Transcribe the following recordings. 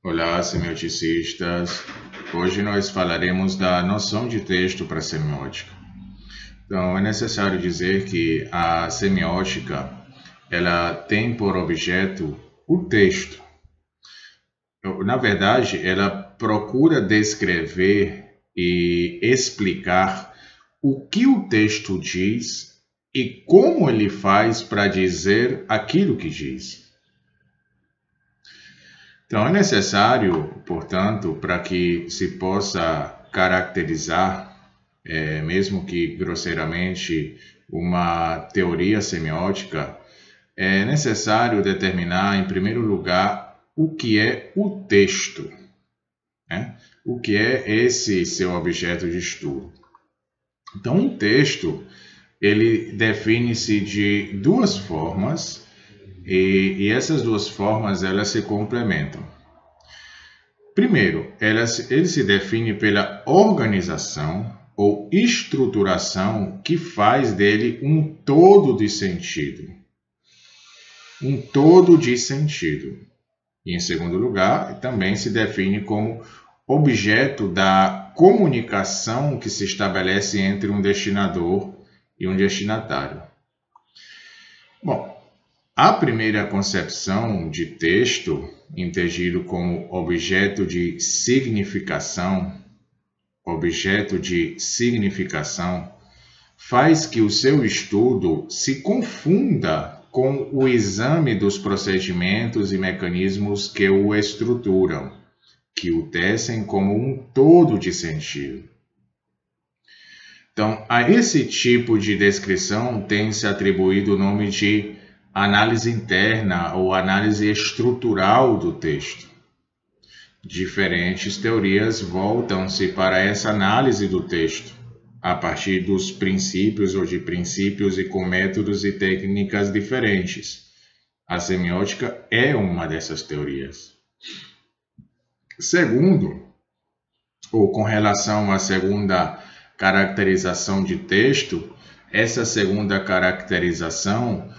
Olá, semioticistas! Hoje nós falaremos da noção de texto para a semiótica. Então, é necessário dizer que a semiótica ela tem por objeto o texto. Na verdade, ela procura descrever e explicar o que o texto diz e como ele faz para dizer aquilo que diz. Então, é necessário, portanto, para que se possa caracterizar, mesmo que grosseiramente, uma teoria semiótica, é necessário determinar, em primeiro lugar, o que é o texto, né? O que é esse seu objeto de estudo. Então, um texto, ele define-se de duas formas, e essas duas formas elas se complementam. Primeiro, ele se define pela organização ou estruturação que faz dele um todo de sentido. Um todo de sentido. E, em segundo lugar, também se define como objeto da comunicação que se estabelece entre um destinador e um destinatário. Bom, a primeira concepção de texto, entendido como objeto de significação, faz que o seu estudo se confunda com o exame dos procedimentos e mecanismos que o estruturam, que o tecem como um todo de sentido. Então, a esse tipo de descrição tem-se atribuído o nome de análise interna ou análise estrutural do texto. Diferentes teorias voltam-se para essa análise do texto, a partir dos princípios ou de princípios e com métodos e técnicas diferentes. A semiótica é uma dessas teorias. Segundo, ou com relação à segunda caracterização de texto, essa segunda caracterização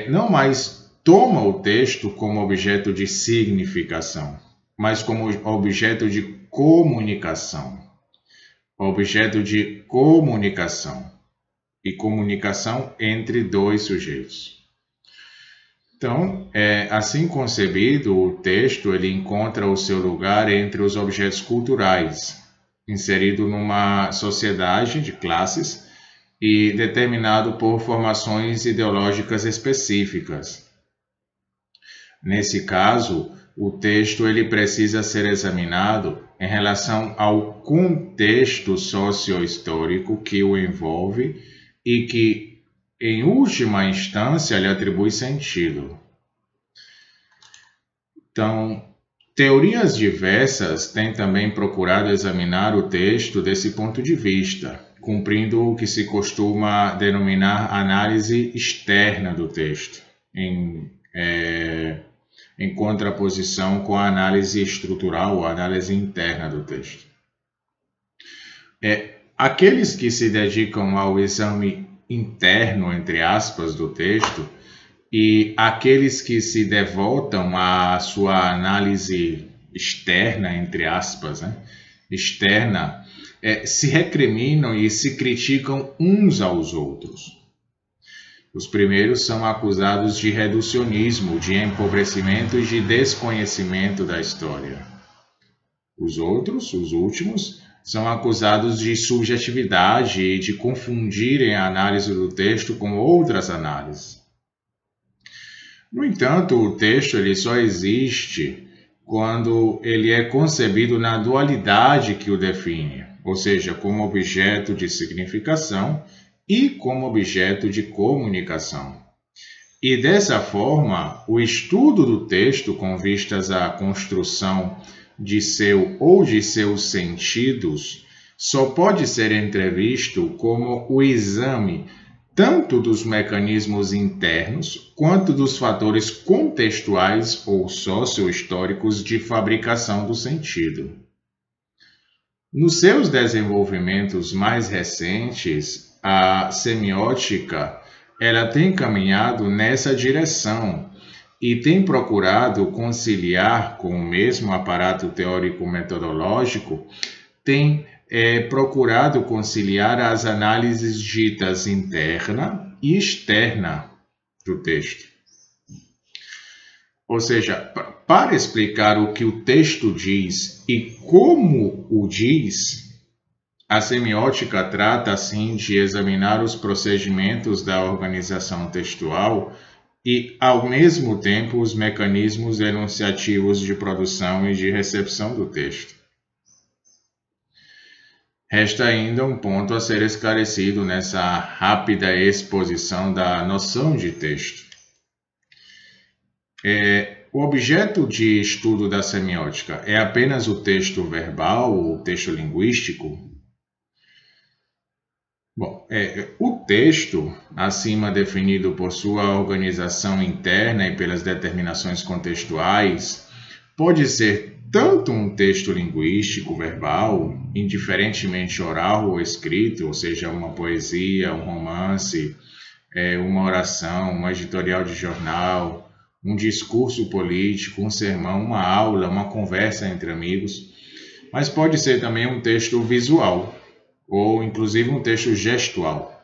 não mais toma o texto como objeto de significação, mas como objeto de comunicação. Objeto de comunicação. E comunicação entre dois sujeitos. Então, assim concebido, o texto ele encontra o seu lugar entre os objetos culturais, inserido numa sociedade de classes, e determinado por formações ideológicas específicas. Nesse caso, o texto ele precisa ser examinado em relação ao contexto socio-histórico que o envolve e que, em última instância, lhe atribui sentido. Então, teorias diversas têm também procurado examinar o texto desse ponto de vista, cumprindo o que se costuma denominar análise externa do texto, em contraposição com a análise estrutural ou análise interna do texto. Aqueles que se dedicam ao exame interno, entre aspas, do texto, e aqueles que se devotam à sua análise externa, entre aspas, externa, se recriminam e se criticam uns aos outros. Os primeiros são acusados de reducionismo, de empobrecimento e de desconhecimento da história. Os últimos, são acusados de subjetividade e de confundirem a análise do texto com outras análises. No entanto, o texto ele só existe quando ele é concebido na dualidade que o define, ou seja, como objeto de significação e como objeto de comunicação. E dessa forma, o estudo do texto com vistas à construção de seu ou de seus sentidos só pode ser entrevisto como o exame tanto dos mecanismos internos quanto dos fatores contextuais ou socio-históricos de fabricação do sentido. Nos seus desenvolvimentos mais recentes, a semiótica ela tem caminhado nessa direção e tem procurado conciliar com o mesmo aparato teórico-metodológico, tem procurado conciliar as análises ditas interna e externa do texto. Ou seja, para explicar o que o texto diz e como o diz, a semiótica trata, assim, de examinar os procedimentos da organização textual e, ao mesmo tempo, os mecanismos enunciativos de produção e de recepção do texto. Resta ainda um ponto a ser esclarecido nessa rápida exposição da noção de texto. O objeto de estudo da semiótica é apenas o texto verbal ou o texto linguístico? Bom, o texto, acima definido por sua organização interna e pelas determinações contextuais, pode ser tanto um texto linguístico, verbal, indiferentemente oral ou escrito, ou seja, uma poesia, um romance, uma oração, um editorial de jornal, um discurso político, um sermão, uma aula, uma conversa entre amigos, mas pode ser também um texto visual, ou inclusive um texto gestual,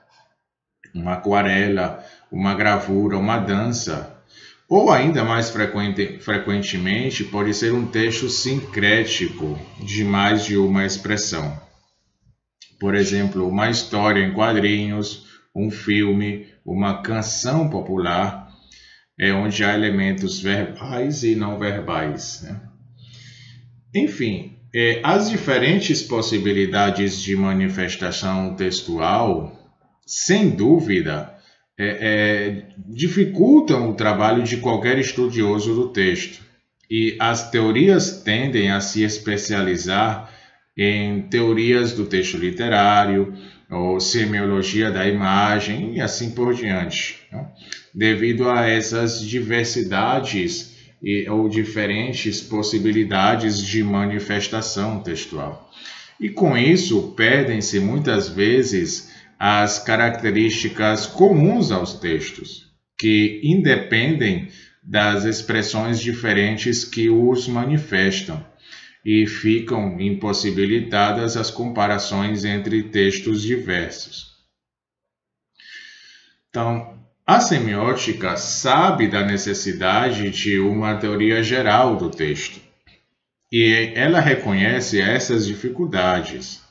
uma aquarela, uma gravura, uma dança, ou ainda mais frequentemente pode ser um texto sincrético de mais de uma expressão. Por exemplo, uma história em quadrinhos, um filme, uma canção popular, onde há elementos verbais e não verbais, né? Enfim, as diferentes possibilidades de manifestação textual, sem dúvida, dificultam o trabalho de qualquer estudioso do texto. E as teorias tendem a se especializar em teorias do texto literário, ou semiologia da imagem e assim por diante, né? Devido a essas diversidades ou diferentes possibilidades de manifestação textual. E com isso, perdem-se muitas vezes as características comuns aos textos, que independem das expressões diferentes que os manifestam, e ficam impossibilitadas as comparações entre textos diversos. Então, a semiótica sabe da necessidade de uma teoria geral do texto, e ela reconhece essas dificuldades.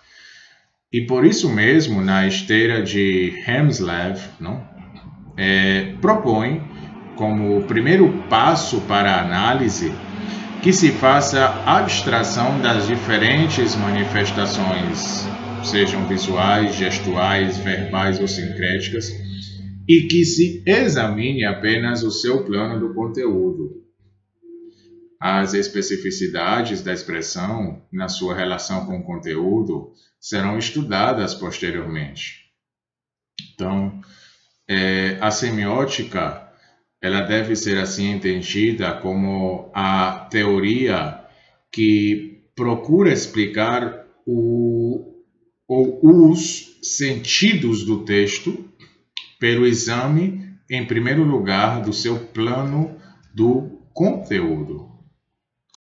E por isso mesmo, na esteira de Hemslev, propõe como primeiro passo para a análise que se faça abstração das diferentes manifestações, sejam visuais, gestuais, verbais ou sincréticas, e que se examine apenas o seu plano do conteúdo. As especificidades da expressão na sua relação com o conteúdo serão estudadas posteriormente. Então, a semiótica ela deve ser assim entendida como a teoria que procura explicar os sentidos do texto pelo exame, em primeiro lugar, do seu plano do conteúdo.